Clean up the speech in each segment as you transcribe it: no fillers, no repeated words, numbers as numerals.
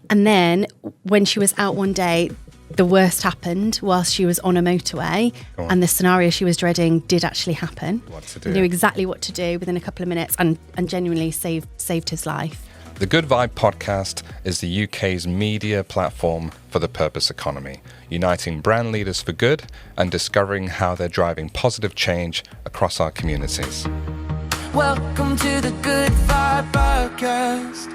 And then when she was out one day, the worst happened whilst she was on a motorway, and the scenario she was dreading did actually happen. What to do? Knew exactly what to do within a couple of minutes, and genuinely saved his life. The Good Vibe podcast is the UK's media platform for the purpose economy, uniting brand leaders for good and discovering how they're driving positive change across our communities. Welcome to the Good Vibe podcast.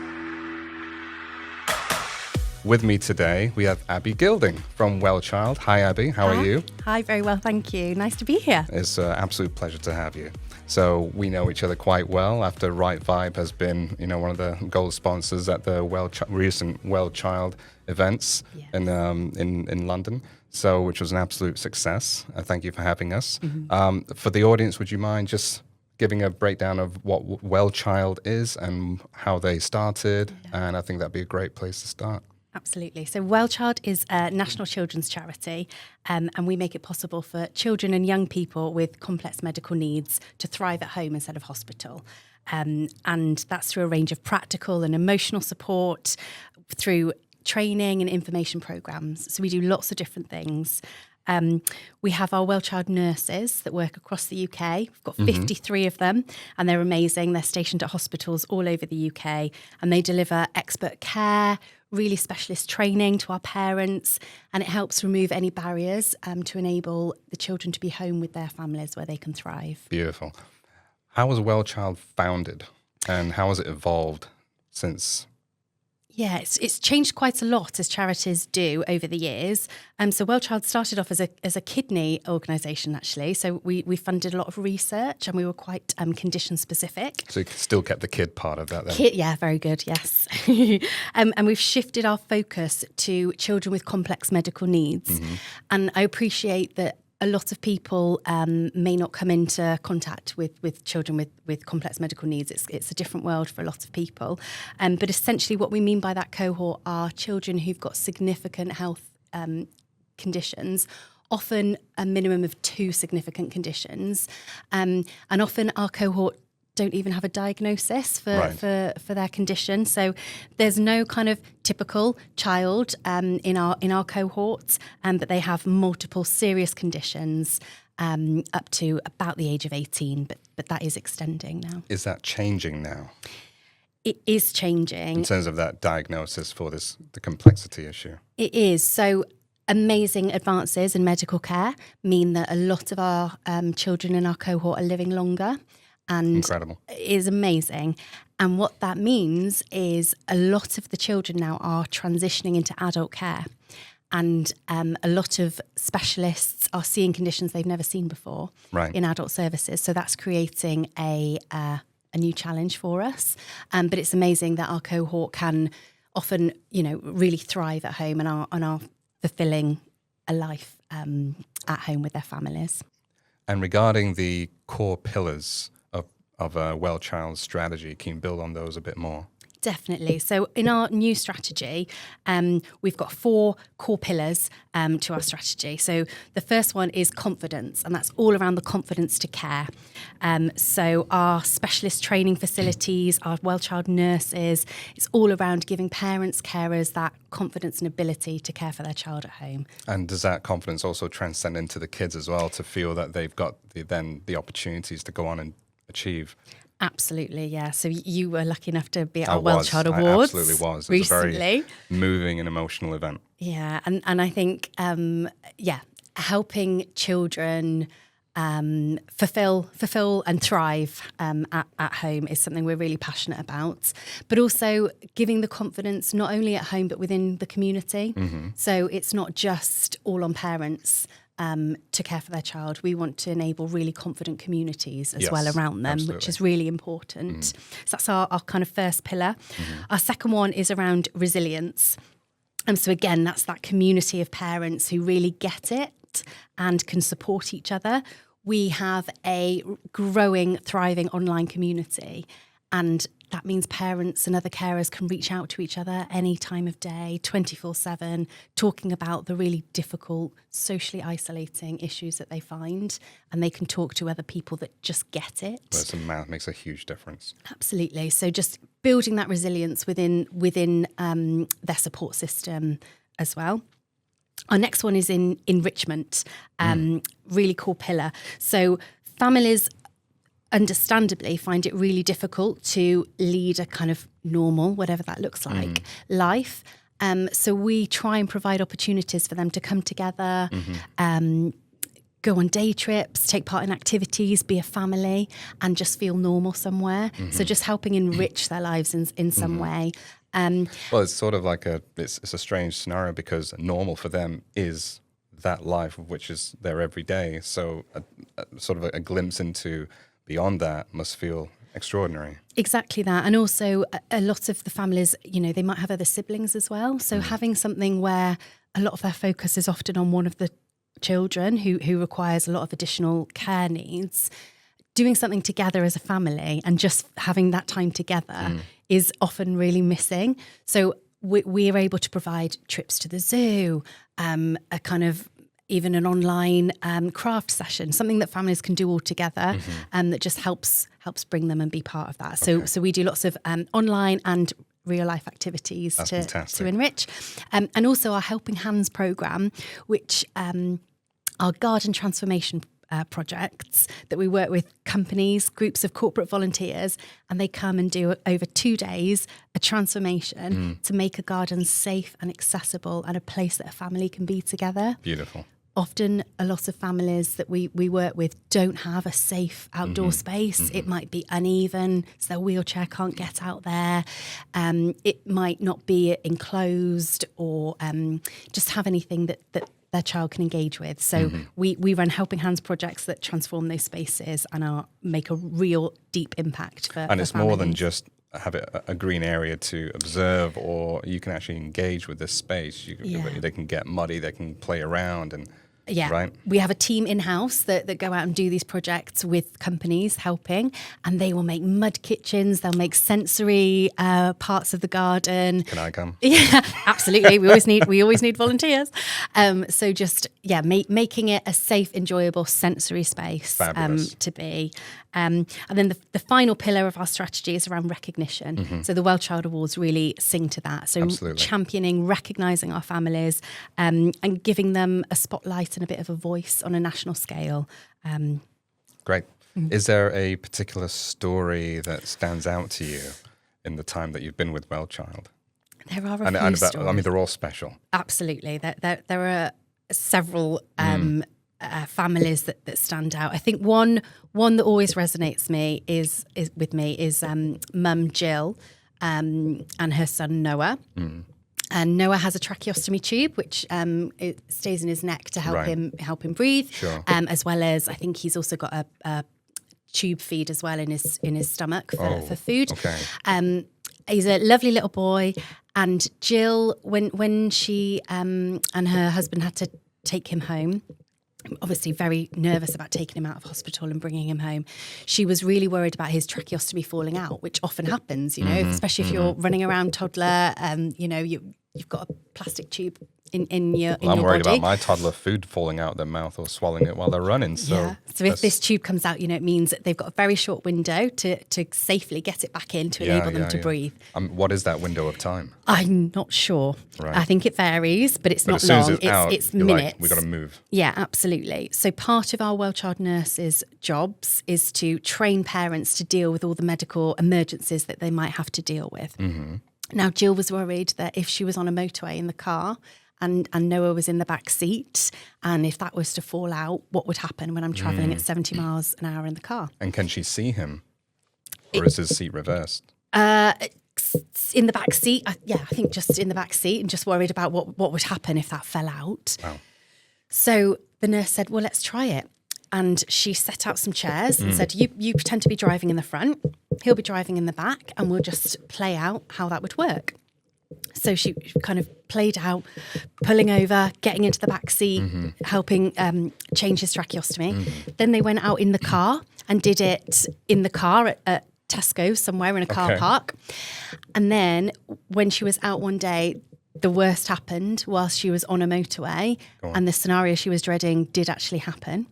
With me today, we have Abby Gilding from WellChild. Hi, Abby. How are you? Hi, very well, thank you. Nice to be here. It's an absolute pleasure to have you. So we know each other quite well after Right Vibe has been, one of the gold sponsors at the recent WellChild events in London. So, which was an absolute success. Thank you for having us. Mm-hmm. For the audience, would you mind just giving a breakdown of what WellChild is and how they started? Yeah. And I think that'd be a great place to start. Absolutely. So WellChild is a national children's charity, and we make it possible for children and young people with complex medical needs to thrive at home instead of hospital. And that's through a range of practical and emotional support, through training and information programs. So we do lots of different things. We have our WellChild Nurses that work across the UK. We've got 53 of them, and they're amazing. They're stationed at hospitals all over the UK, and they deliver expert care, really specialist training to our parents, and it helps remove any barriers to enable the children to be home with their families where they can thrive. Beautiful. How was WellChild founded, and how has it evolved since? Yeah, it's changed quite a lot, as charities do over the years. So WellChild started off as a kidney organisation, actually. So we funded a lot of research, and we were quite condition specific. So you still kept the kid part of that then? Yeah, very good, yes. And we've shifted our focus to children with complex medical needs. Mm-hmm. And I appreciate that a lot of people may not come into contact with children with complex medical needs. It's a different world for a lot of people. But essentially what we mean by that cohort are children who've got significant health conditions, often a minimum of 2 significant conditions. And often our cohort don't even have a diagnosis for their condition. So there's no kind of typical child in our cohorts, but they have multiple serious conditions up to about the age of 18, but that is extending now. Is that changing now? It is changing. In terms of that diagnosis for the complexity issue? It is. So amazing advances in medical care mean that a lot of our children in our cohort are living longer. And incredible. Is amazing. And what that means is a lot of the children now are transitioning into adult care. And a lot of specialists are seeing conditions they've never seen before in adult services. So that's creating a new challenge for us. But it's amazing that our cohort can often, really thrive at home and are fulfilling a life at home with their families. And regarding the core pillars of a WellChild strategy, can you build on those a bit more? Definitely. So in our new strategy, we've got 4 core pillars to our strategy. So the first one is confidence, and that's all around the confidence to care. So our specialist training facilities, our WellChild nurses, it's all around giving parents, carers that confidence and ability to care for their child at home. And does that confidence also transcend into the kids as well, to feel that they've got the opportunities to go on and achieve? Absolutely, yeah. So you were lucky enough to be at our WellChild Awards. I absolutely was. It recently. Was a very moving and emotional event. Yeah, and I think, helping children fulfill and thrive at home is something we're really passionate about. But also giving the confidence not only at home but within the community. Mm-hmm. So it's not just all on parents to care for their child. We want to enable really confident communities as well around them, which is really important. So that's our kind of first pillar. Mm-hmm. Our second one is around resilience. And so again, that's that community of parents who really get it and can support each other. We have a growing, thriving online community. And that means parents and other carers can reach out to each other any time of day, 24/7, talking about the really difficult, socially isolating issues that they find. And they can talk to other people that just get it. That makes a huge difference. Absolutely. So just building that resilience within their support system as well. Our next one is in enrichment, really cool pillar. So families understandably find it really difficult to lead a kind of normal, whatever that looks like, life. So we try and provide opportunities for them to come together, go on day trips, take part in activities, be a family, and just feel normal somewhere. So just helping enrich their lives in some way. Well, it's sort of like it's a strange scenario because normal for them is that life, which is their everyday. So sort of a glimpse into beyond that must feel extraordinary. Exactly that. And also a lot of the families, they might have other siblings as well. So having something where a lot of their focus is often on one of the children who requires a lot of additional care needs, doing something together as a family and just having that time together is often really missing. So we are able to provide trips to the zoo, a kind of even an online craft session, something that families can do all together, that just helps bring them and be part of that. So we do lots of online and real life activities to enrich. And also our Helping Hands programme, which are garden transformation projects that we work with companies, groups of corporate volunteers, and they come and do over 2 days a transformation to make a garden safe and accessible and a place that a family can be together. Beautiful. Often a lot of families that we work with don't have a safe outdoor space. It might be uneven, so their wheelchair can't get out there. It might not be enclosed or just have anything that their child can engage with. So we run Helping Hands projects that transform those spaces and make a real deep impact for And it's families. more than just have a green area to observe, or you can actually engage with this space. They can get muddy, they can play around, and right? We have a team in-house that go out and do these projects with companies helping, and they will make mud kitchens, they'll make sensory parts of the garden. Can I come? Yeah, absolutely. We always need volunteers. So just making it a safe, enjoyable, sensory space to be. And then the final pillar of our strategy is around recognition. So the WellChild Awards really sing to that. So championing, recognising our families, and giving them a spotlight and a bit of a voice on a national scale. Great. Is there a particular story that stands out to you in the time that you've been with WellChild? There are a few stories. I mean, they're all special. Absolutely. There are several families that stand out. I think one that always resonates with me is Mum Jill and her son Noah. And Noah has a tracheostomy tube, which it stays in his neck to help him breathe. Sure. As well as I think he's also got a tube feed as well in his stomach for food. Okay. He's a lovely little boy. And Jill, when she and her husband had to take him home, obviously very nervous about taking him out of hospital and bringing him home, she was really worried about his tracheostomy falling out, which often happens, especially if you're running around toddler, you've got a plastic tube in your body. I'm worried about my toddler food falling out their mouth or swallowing it while they're running. So if this tube comes out, it means that they've got a very short window to safely get it back in to enable them to breathe. What is that window of time? I'm not sure. Right. I think it varies, but it's not as soon long. As it's out, it's minutes. Like, we've got to move. Yeah, absolutely. So part of our WellChild Nurses' jobs is to train parents to deal with all the medical emergencies that they might have to deal with. Now, Jill was worried that if she was on a motorway in the car and Noah was in the back seat, and if that was to fall out, what would happen when I'm travelling at 70 miles an hour in the car? And can she see him? Or is his seat reversed? In the back seat, I think just in the back seat, and just worried about what would happen if that fell out. Wow. So the nurse said, well, let's try it. And she set out some chairs and said, you pretend to be driving in the front, he'll be driving in the back, and we'll just play out how that would work. So she kind of played out, pulling over, getting into the back seat, helping change his tracheostomy. Then they went out in the car and did it in the car at Tesco somewhere in a car park. And then when she was out one day, the worst happened whilst she was on a motorway, and the scenario she was dreading did actually happen.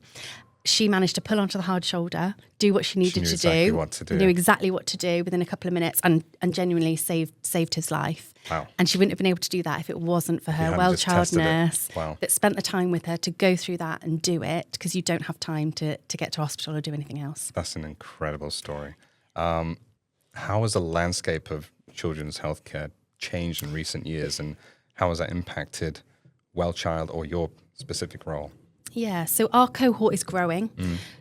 She managed to pull onto the hard shoulder, do what she needed to do, knew exactly what to do within a couple of minutes, and genuinely saved his life. Wow. And she wouldn't have been able to do that if it wasn't for her WellChild nurse that spent the time with her to go through that and do it, because you don't have time to get to hospital or do anything else. That's an incredible story. How has the landscape of children's healthcare changed in recent years, and how has that impacted WellChild or your specific role? Yeah, so our cohort is growing.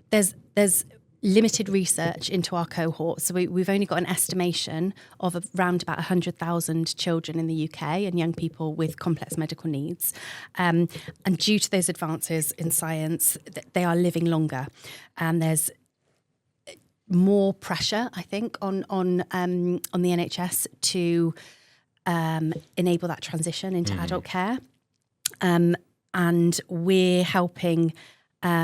There's limited research into our cohort, so we've only got an estimation of around about 100,000 children in the UK and young people with complex medical needs. And due to those advances in science, they are living longer, and there's more pressure, I think, on the NHS to enable that transition into adult care. And we're helping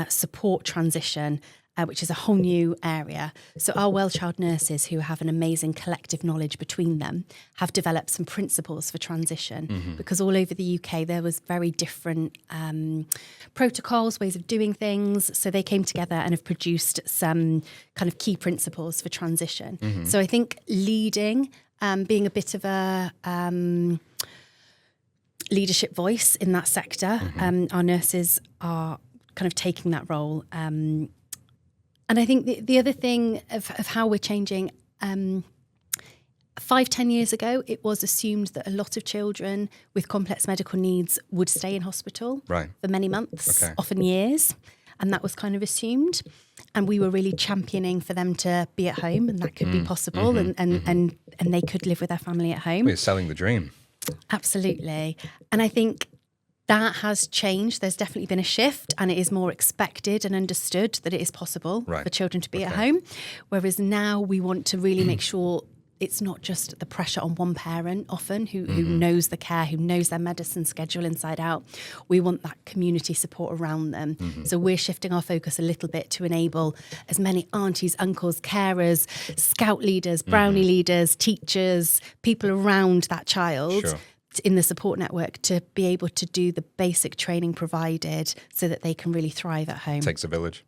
support transition, which is a whole new area. So our WellChild nurses, who have an amazing collective knowledge between them, have developed some principles for transition, because all over the UK there was very different protocols, ways of doing things. So they came together and have produced some kind of key principles for transition. So I think leading, being a bit of a leadership voice in that sector, our nurses are kind of taking that role. And I think the other thing of how we're changing, 5-10 years ago, it was assumed that a lot of children with complex medical needs would stay in hospital for many months, often years. And that was kind of assumed. And we were really championing for them to be at home, and that could be possible, and they could live with their family at home. We're selling the dream. Absolutely. And I think that has changed. There's definitely been a shift, and it is more expected and understood that it is possible for children to be at home. Whereas now we want to really make sure it's not just the pressure on one parent often who knows the care, who knows their medicine schedule inside out. We want that community support around them. So we're shifting our focus a little bit to enable as many aunties, uncles, carers, scout leaders, brownie leaders, teachers, people around that child in the support network to be able to do the basic training provided so that they can really thrive at home. Takes a village.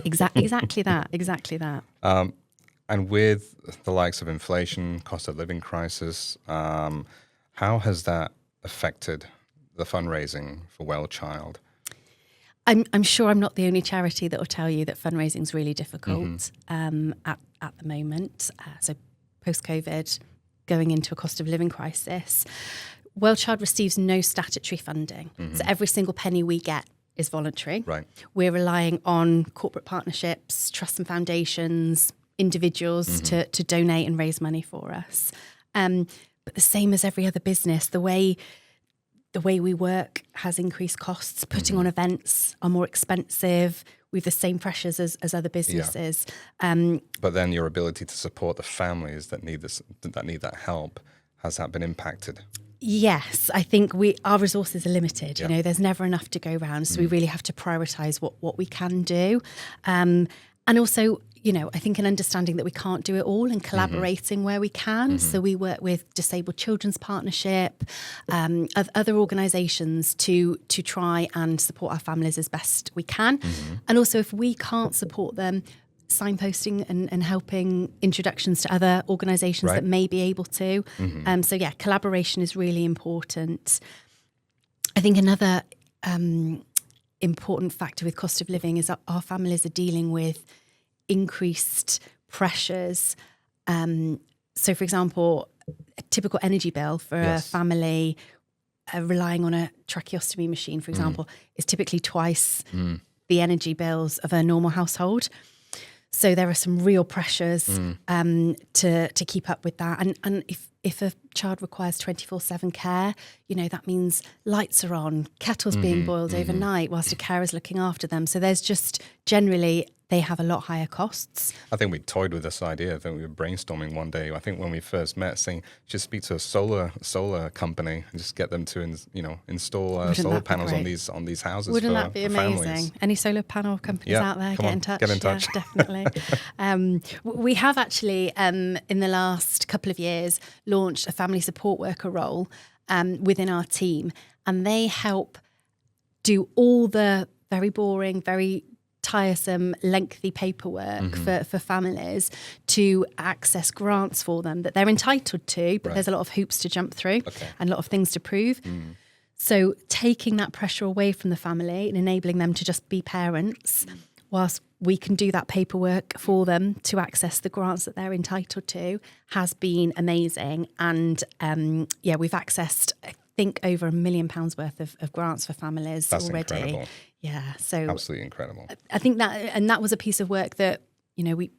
Exactly that. And with the likes of inflation, cost of living crisis, how has that affected the fundraising for WellChild? I'm sure I'm not the only charity that will tell you that fundraising is really difficult at the moment. So post-COVID, going into a cost of living crisis, WellChild receives no statutory funding. So every single penny we get is voluntary. We're relying on corporate partnerships, trusts and foundations, individuals to donate and raise money for us. But the same as every other business, the way we work has increased costs. Putting on events are more expensive. We have the same pressures as other businesses. But then your ability to support the families that need that help, has that been impacted? Yes, I think our resources are limited. You know, there's never enough to go around, so we really have to prioritise what we can do. And also, you know, I think an understanding that we can't do it all and collaborating where we can. So we work with Disabled Children's Partnership, other organisations to try and support our families as best we can. And also, if we can't support them, signposting and helping introductions to other organisations that may be able to. So yeah, collaboration is really important. I think another important factor with cost of living is that our families are dealing with increased pressures. So, for example, a typical energy bill for a family relying on a tracheostomy machine, for example, is typically twice the energy bills of a normal household. So there are some real pressures to keep up with that. And if a child requires 24/7 care, you know, that means lights are on, kettles being boiled overnight whilst a carer's looking after them. So there's just generally they have a lot higher costs. I think we toyed with this idea. I think we were brainstorming one day. I think when we first met, saying just speak to a solar company and just get them to install solar panels on these houses. Wouldn't that be amazing? Families. Any solar panel companies out there? Get in touch. Get in touch. Yeah, definitely. We have actually in the last couple of years launched a family support worker role within our team, and they help do all the very boring, very tiresome, lengthy paperwork for families to access grants for them that they're entitled to, but there's a lot of hoops to jump through and a lot of things to prove. So taking that pressure away from the family and enabling them to just be parents, whilst we can do that paperwork for them to access the grants that they're entitled to, has been amazing. And we've accessed, I think, over £1 million worth of grants for families already. Incredible. Yeah, so absolutely incredible. I think that was a piece of work that we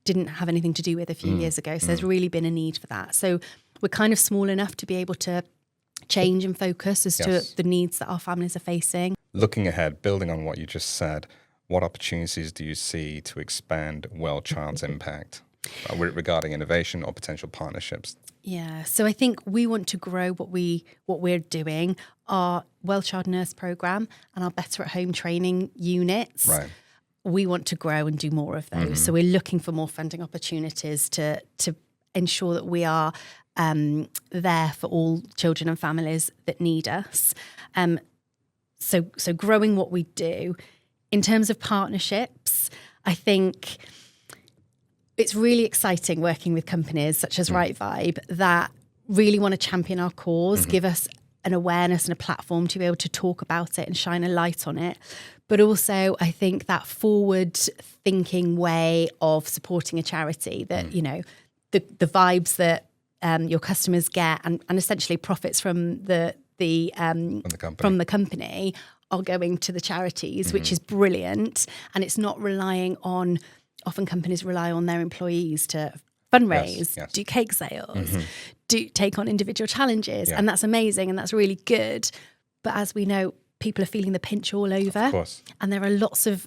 didn't have anything to do with a few years ago. So there's really been a need for that. So we're kind of small enough to be able to change and focus as to the needs that our families are facing. Looking ahead, building on what you just said, what opportunities do you see to expand WellChild's impact regarding innovation or potential partnerships? Yeah, so I think we want to grow what we're doing, our WellChild Nurse program and our Better at Home training units. Right. We want to grow and do more of those. So we're looking for more funding opportunities to ensure that we are there for all children and families that need us. So growing what we do. In terms of partnerships, I think it's really exciting working with companies such as Right Vibe that really want to champion our cause, give us an awareness and a platform to be able to talk about it and shine a light on it. But also, I think that forward-thinking way of supporting a charity that, the vibes that your customers get and essentially profits from the company are going to the charities, which is brilliant. And it's not relying on, often companies rely on their employees to fundraise, do cake sales, do take on individual challenges. And that's amazing and that's really good. But as we know, people are feeling the pinch all over. Of course. And there are lots of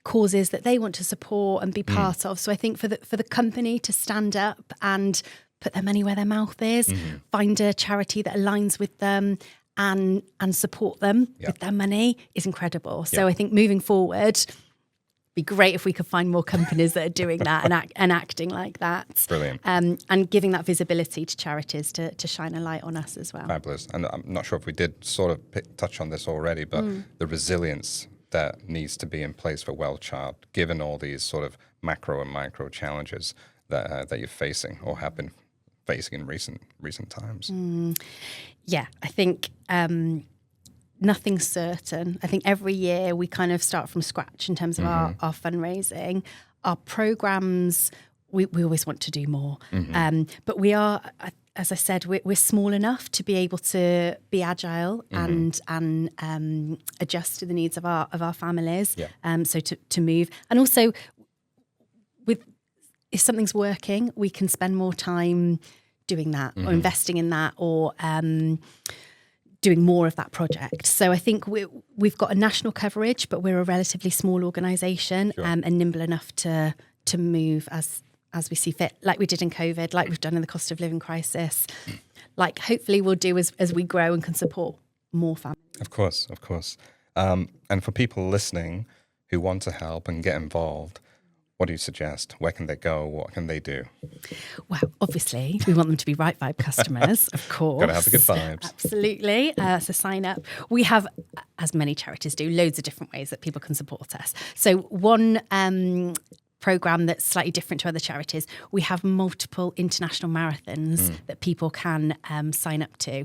causes that they want to support and be part of. So I think for the company to stand up and put their money where their mouth is, find a charity that aligns with them and support them with their money is incredible. So I think moving forward, be great if we could find more companies that are doing that and acting like that. Brilliant. And giving that visibility to charities to shine a light on us as well. Fabulous. And I'm not sure if we did sort of touch on this already, but the resilience that needs to be in place for WellChild, given all these sort of macro and micro challenges that you're facing or have been facing in recent times. Yeah, I think nothing's certain. I think every year we kind of start from scratch in terms of our fundraising. Our programs, we always want to do more. But we are, as I said, we're small enough to be able to be agile and adjust to the needs of our families. So to move. And also, if something's working, we can spend more time doing that or investing in that or doing more of that project. So I think we've got a national coverage, but we're a relatively small organisation and nimble enough to move as we see fit, like we did in COVID, like we've done in the cost of living crisis, like hopefully we'll do as we grow and can support more families. Of course. And for people listening who want to help and get involved, what do you suggest? Where can they go? What can they do? Well, obviously, we want them to be Right Vibe customers, of course. Got to have the good vibes. Absolutely. So sign up. We have, as many charities do, loads of different ways that people can support us. So one program that's slightly different to other charities, we have multiple international marathons that people can sign up to.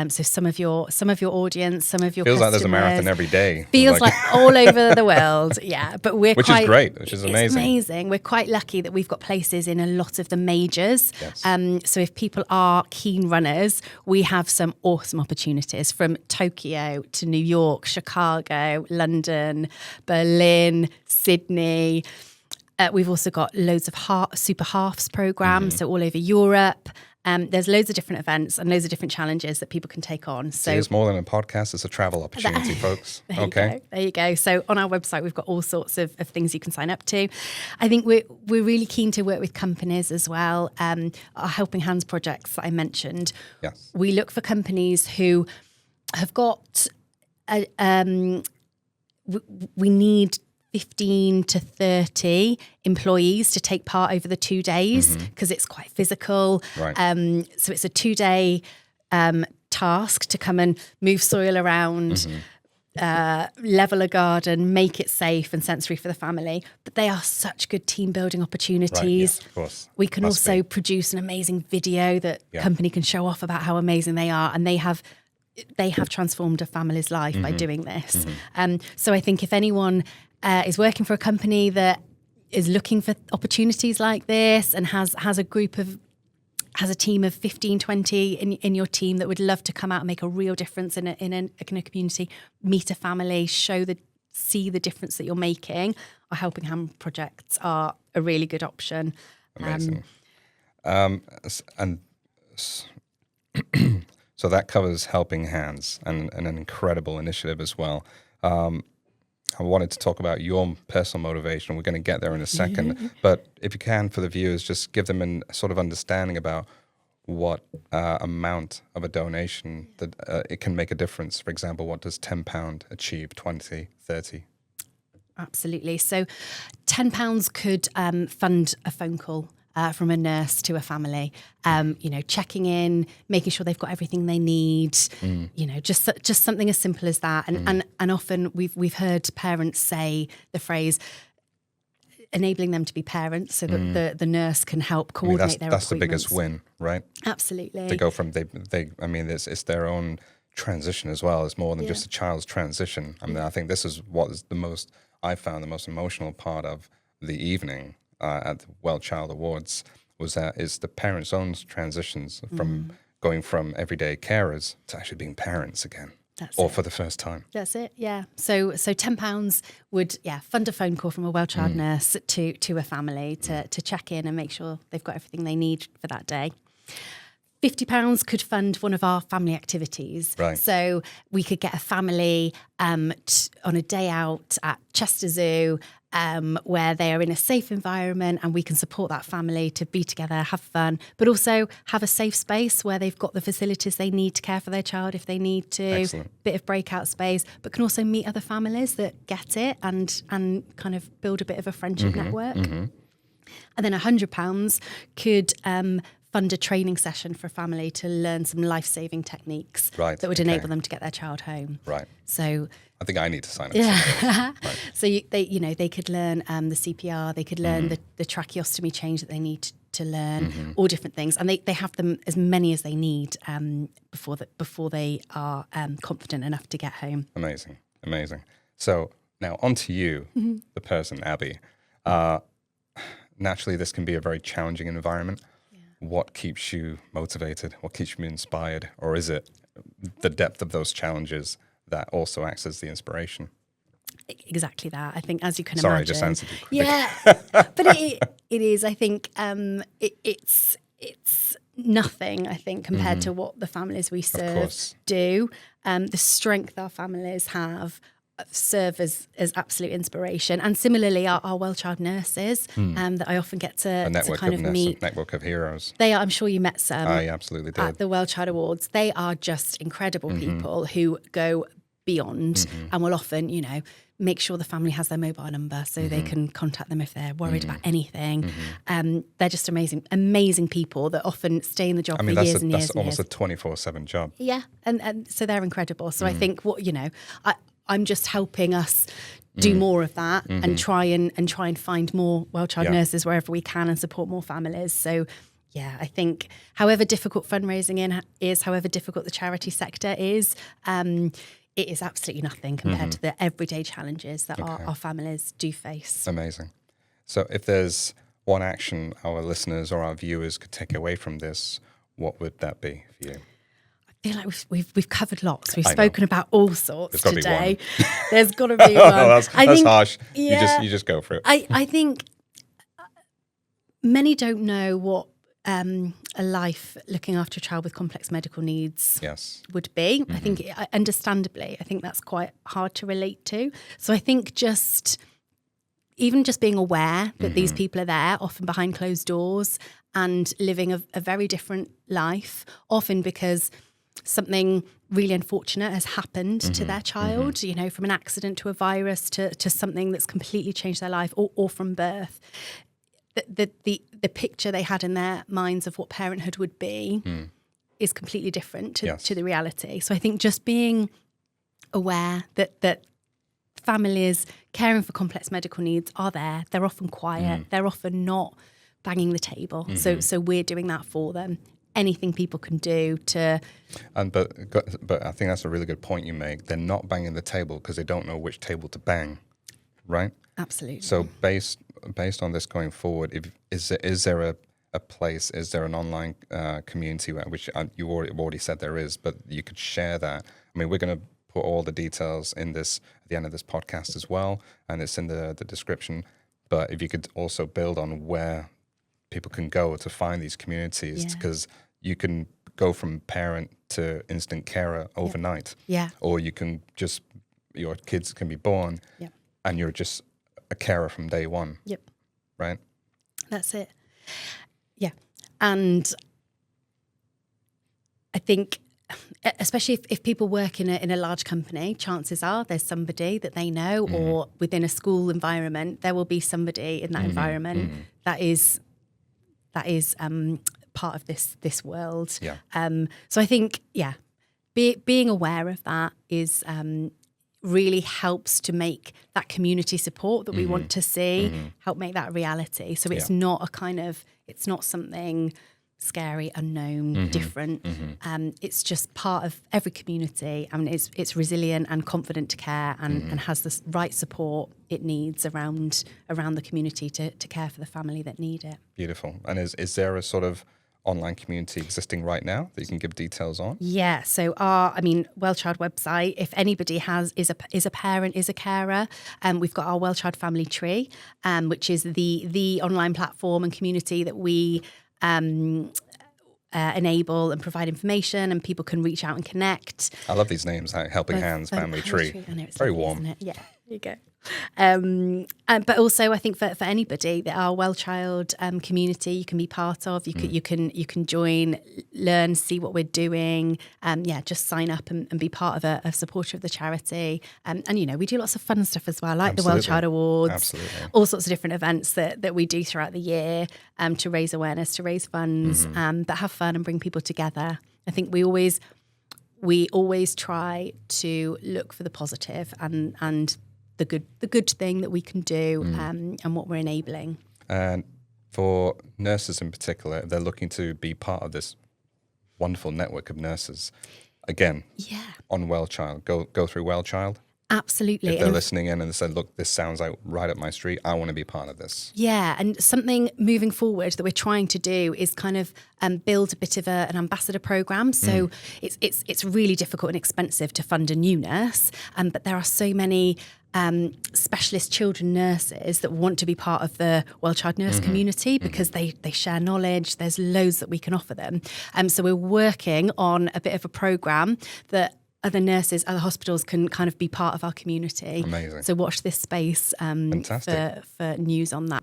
So some of your audience, some of your feels customers, like there's a marathon every day. Feels like all over the world. Yeah, but which is great, which is amazing. It's amazing. We're quite lucky that we've got places in a lot of the majors. Yes. So if people are keen runners, we have some awesome opportunities from Tokyo to New York, Chicago, London, Berlin, Sydney. We've also got loads of super halves programs, so all over Europe. There's loads of different events and loads of different challenges that people can take on. So it's more than a podcast; it's a travel opportunity, folks. There you go. So on our website, we've got all sorts of things you can sign up to. I think we're really keen to work with companies as well. Our Helping Hands projects that I mentioned. Yes. We look for companies who have got. We need 15 to 30 employees to take part over the 2 days because it's quite physical. Right. So it's a 2-day task to come and move soil around, level a garden, make it safe and sensory for the family. But they are such good team building opportunities. Right, yes, of course. We can also produce an amazing video that company can show off about how amazing they are, and they have transformed a family's life by doing this. So I think if anyone is working for a company that is looking for opportunities like this and has a team of 15, 20 in your team that would love to come out and make a real difference in a community, meet a family, see the difference that you're making, our Helping Hand projects are a really good option. Amazing. So that covers Helping Hands and an incredible initiative as well. I wanted to talk about your personal motivation. We're going to get there in a second. But if you can, for the viewers, just give them a sort of understanding about what amount of a donation that it can make a difference. For example, what does £10 achieve, 20, 30? Absolutely. So £10 could fund a phone call from a nurse to a family, checking in, making sure they've got everything they need, just something as simple as that. And often we've heard parents say the phrase, enabling them to be parents so that the nurse can help coordinate their appointments. That's the biggest win, right? Absolutely. To go from it's their own transition as well. It's more than just a child's transition. I mean, I think this is what is I found the most emotional part of the evening at the WellChild Awards is the parents' own transitions from going from everyday carers to actually being parents again. For the first time. That's it, yeah. So £10 would fund a phone call from a WellChild nurse to a family to check in and make sure they've got everything they need for that day. £50 could fund one of our family activities. Right. So we could get a family on a day out at Chester Zoo where they are in a safe environment and we can support that family to be together, have fun, but also have a safe space where they've got the facilities they need to care for their child if they need to. Excellent. Bit of breakout space, but can also meet other families that get it and kind of build a bit of a friendship network. And then £100 could fund a training session for a family to learn some life-saving techniques that would enable them to get their child home. Right. So I think I need to sign up. Yeah. Right. So they could learn the CPR, they could learn the tracheostomy change that they need to learn, all different things, and they have them as many as they need before they are confident enough to get home. Amazing. So now on to you, the person, Abby. Naturally, this can be a very challenging environment. What keeps you motivated? What keeps you inspired? Or is it the depth of those challenges that also acts as the inspiration? Exactly that. I think, as you can imagine. Sorry, I just answered you quickly. Yeah, but it is. I think it's nothing. I think compared to what the families we serve do. The strength our families have serve as absolute inspiration. And similarly, our WellChild nurses that I often get to kind of meet. Network of heroes. They are, I'm sure you met some. I absolutely did. At the WellChild Awards. They are just incredible people who go beyond and will often, make sure the family has their mobile number so they can contact them if they're worried about anything. They're just amazing people that often stay in the job for years and years. That's almost a 24/7 job. Yeah, and so they're incredible. So I think I'm just helping us do more of that and try and find more WellChild nurses wherever we can and support more families. So yeah, I think however difficult fundraising is, however difficult the charity sector is, it is absolutely nothing compared to the everyday challenges that our families do face. Amazing. So if there's one action our listeners or our viewers could take away from this, what would that be for you? I feel like we've covered lots. We've spoken about all sorts today. There's got to be one. That's harsh. Yeah, you just go for it. I think many don't know what a life looking after a child with complex medical needs Yes. would be. I think, understandably, I think that's quite hard to relate to. So I think even just being aware that these people are there, often behind closed doors, and living a very different life, often because something really unfortunate has happened to their child, you know, from an accident to a virus to something that's completely changed their life, or from birth. The picture they had in their minds of what parenthood would be is completely different to the reality. So I think just being aware that families caring for complex medical needs are there. They're often quiet. They're often not banging the table. So we're doing that for them. Anything people can do to... But I think that's a really good point you make. They're not banging the table because they don't know which table to bang, right? Absolutely. So based on this going forward, is there a place, is there an online community which you already said there is, but you could share that? I mean, we're going to put all the details in this at the end of this podcast as well, and it's in the description. But if you could also build on where people can go to find these communities, because you can go from parent to instant carer overnight. Yeah. Or you can your kids can be born and you're just a carer from day one. Yep. Right? That's it. Yeah. And I think, especially if people work in a large company, chances are there's somebody that they know, or within a school environment, there will be somebody in that environment that is part of this world. Yeah. So I think, being aware of that is really helps to make that community support that we want to see, help make that a reality. So it's not it's not something scary, unknown, different. It's just part of every community. I mean, it's resilient and confident to care, and has the right support it needs around the community to care for the family that need it. Beautiful. And is there a sort of online community existing right now that you can give details on? Yeah, so our WellChild website, if anybody is a parent, is a carer, we've got our WellChild family tree, which is the online platform and community that we enable and provide information, and people can reach out and connect. I love these names, like Helping Hands, Family Tree. I know, it's very lovely, warm. isn't it? Yeah, there you go. But also, I think for anybody, that our WellChild community you can be part of. You can join, learn, see what we're doing. Just sign up and be part of a supporter of the charity. And we do lots of fun stuff as well, like Absolutely. the WellChild Awards. Absolutely. All sorts of different events that we do throughout the year to raise awareness, to raise funds, but have fun and bring people together. I think we always try to look for the positive and the good thing that we can do, and what we're enabling. And for nurses in particular, if they're looking to be part of this wonderful network of nurses, again, on WellChild, go through WellChild. Absolutely. If they're listening in and they said, look, this sounds like right up my street, I want to be part of this. Yeah, and something moving forward that we're trying to do is kind of build a bit of an ambassador program. So it's really difficult and expensive to fund a new nurse, but there are so many specialist children nurses that want to be part of the WellChild nurse community because they share knowledge. There's loads that we can offer them. So we're working on a bit of a program that other nurses, other hospitals can kind of be part of our community. Amazing. So watch this space for news on that.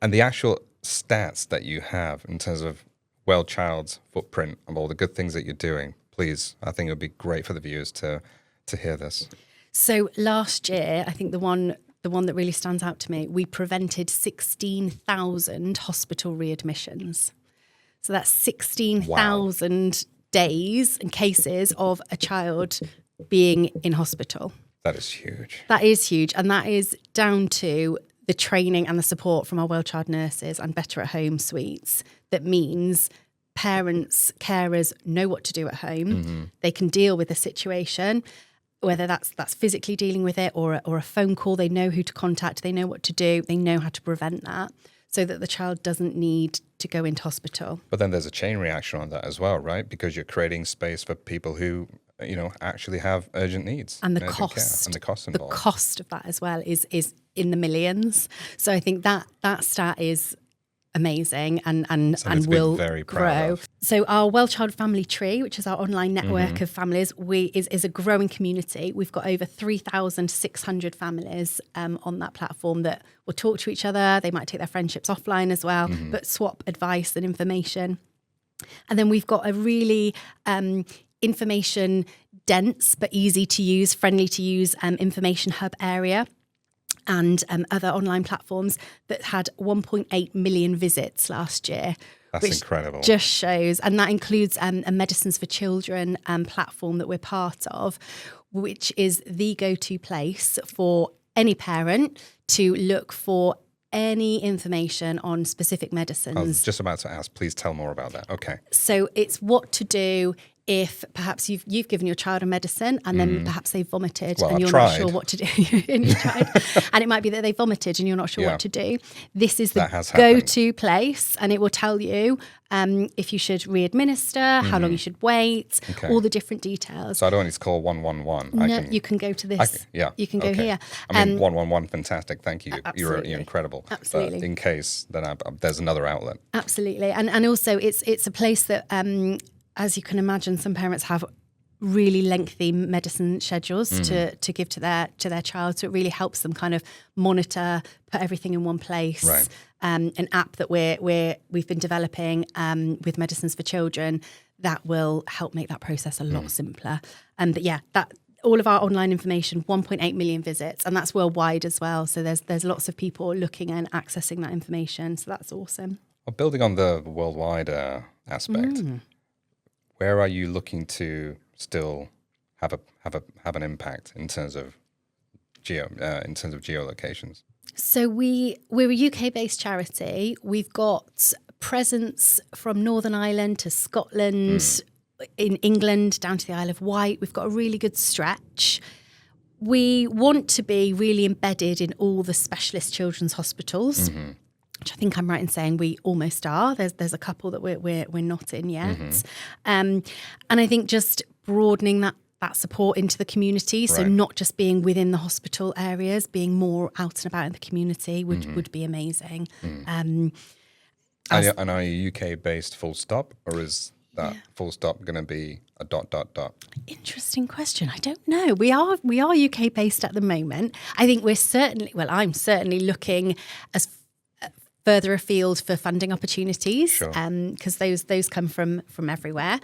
And the actual stats that you have in terms of WellChild's footprint of all the good things that you're doing, please, I think it would be great for the viewers to hear this. So last year, I think the one that really stands out to me, we prevented 16,000 hospital readmissions. So that's 16,000 days and cases of a child being in hospital. That is huge. That is huge. And that is down to the training and the support from our WellChild nurses and Better at Home suites. That means parents, carers know what to do at home. They can deal with the situation, whether that's physically dealing with it or a phone call. They know who to contact. They know what to do. They know how to prevent that so that the child doesn't need to go into hospital. But then there's a chain reaction on that as well, right? Because you're creating space for people who, actually have urgent needs. And the care, cost. and the cost involved. The cost of that as well is in the millions. So I think that stat is amazing and Something to be will very proud grow. of. So our WellChild Family Tree, which is our online network of families, is a growing community. We've got over 3,600 families on that platform that will talk to each other. They might take their friendships offline as well, but swap advice and information. And then we've got a really information dense but easy to use, friendly to use information hub area, and other online platforms that had 1.8 million visits last year. That's incredible. Just shows, and that includes a Medicines for Children platform that we're part of, which is the go-to place for any parent to look for any information on specific medicines. I was just about to ask, please tell more about that. Okay. So it's what to do if perhaps you've given your child a medicine and then perhaps they've vomited and you're not sure what to do. And you tried. And it might be that they vomited and you're not sure what to do. This is the go-to place, and it will tell you if you should re-administer, how long you should wait, all the different details. So I don't need to call 111. No, you can go to this. You can go here. I mean, 111, fantastic. Thank you. You're incredible. Absolutely. But in case then there's another outlet. Absolutely. And also it's a place that as you can imagine, some parents have really lengthy medicine schedules to give to their child. So it really helps them kind of monitor, put everything in one place. Right. An app that we've been developing with Medicines for Children that will help make that process a lot simpler. But yeah, that all of our online information, 1.8 million visits, and that's worldwide as well. So there's lots of people looking and accessing that information. So that's awesome. Well, building on the worldwide aspect. Where are you looking to still have an impact in terms of geolocations? So we're a UK-based charity. We've got presence from Northern Ireland to Scotland, in England down to the Isle of Wight. We've got a really good stretch. We want to be really embedded in all the specialist children's hospitals. Which I think I'm right in saying we almost are. There's a couple that we're not in yet, and I think just broadening that support into the community. So not just being within the hospital areas, being more out and about in the community would be amazing. And are you UK based full stop, or is that full stop going to be a ... Interesting question. I don't know. We are UK based at the moment. I think I'm certainly looking as further afield for funding opportunities, because those come from everywhere.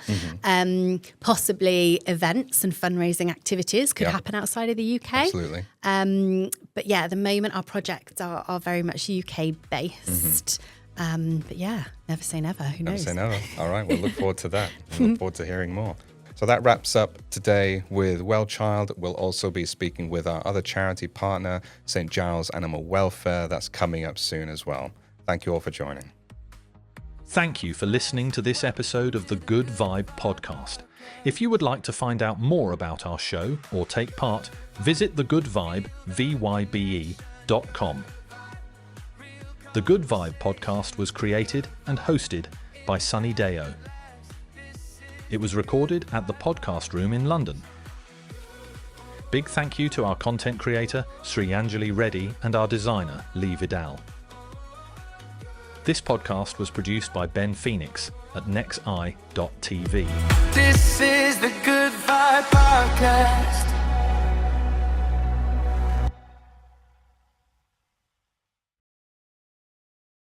Possibly events and fundraising activities could happen outside of the UK. Absolutely. But yeah, at the moment our projects are very much UK based. But yeah, never say never. Who knows? Never say never. All right, we'll look forward to that. We'll look forward to hearing more. So that wraps up today with WellChild. We'll also be speaking with our other charity partner, St. Giles Animal Welfare. That's coming up soon as well. Thank you all for joining. Thank you for listening to this episode of the Good Vibe podcast. If you would like to find out more about our show or take part, visit thegoodvibe.com. The Good Vibe podcast was created and hosted by Sunny Deo. It was recorded at the Podcast Room in London. Big thank you to our content creator, Sri Anjali Reddy, and our designer, Lee Vidal. This podcast was produced by Ben Phoenix at nexi.tv. This is the Good Vibe Podcast.